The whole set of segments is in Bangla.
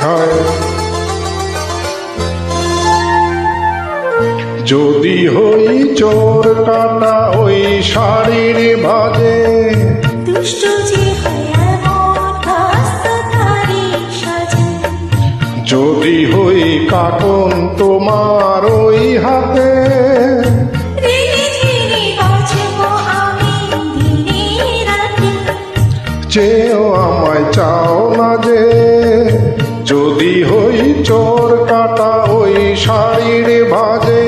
হায় যদি হই চোর কাটা ওই শাড়ির ভাজে, দুষ্ট যে হয় এমন রাস্তাধারী সাজে। যদি হই কাটন তোমার ওই হাতে, চেয়েও আমায় চাও না যে। যদি হই চোর কাটা ওই শাড়ির ভাজে,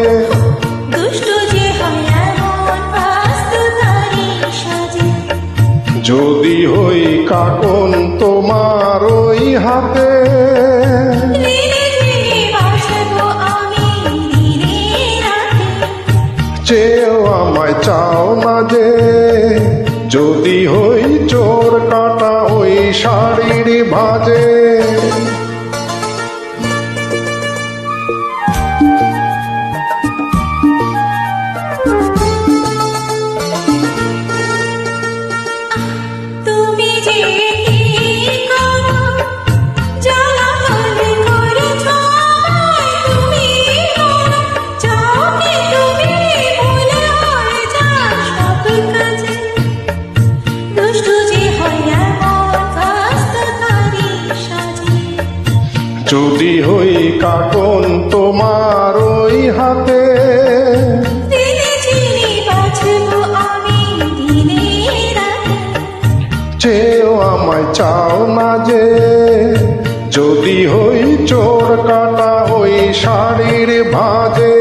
দুষ্ট যে হয় এমন রাস্তাধারী সাজে। যদি হই কাটন তোমার ওই হাতে, চেয়েও আমায় চাও না যে। যদি হই চোর কাটা ওই শাড়ির ভাজে, তুমি যে কি করো জ্বালাতন করেছ তুমি, চোখে তুমি ভুলে হয়ে যাও সব কাজে। দুষ্ট যে হয় এমন রাস্তাধারী সাজে। যদি হই কাটন তোমার ওই হাতে, চেয়েও আমায় চাও না যে। যদি হই চোর কাটা ওই শাড়ির ভাজে,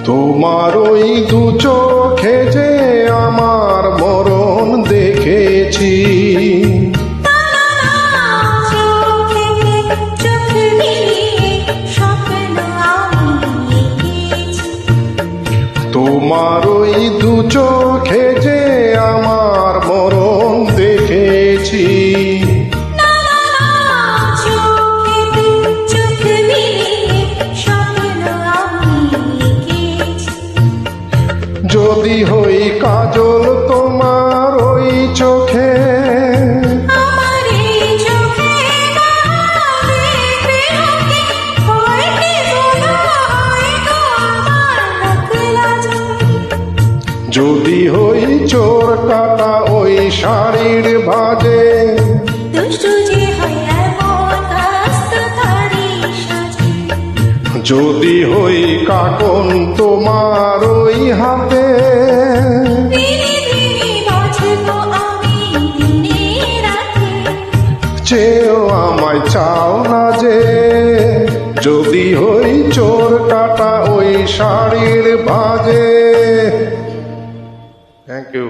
তোমার ওই দু চোখে যে আমার মরণ দেখেছি। তোমার ওই দু চোখে যে আমার মরণ দেখেছি। যদি হই কাজল তোমার ওই চোখে, যদি হই চোর কাটা ওই শাড়ির ভাজে, যদি হই কাটন তোমার ওই হাতে, চেয়েও আমায় চাও না যে। যদি হই চোর কাটা ওই শাড়ির ভাজে। Thank you.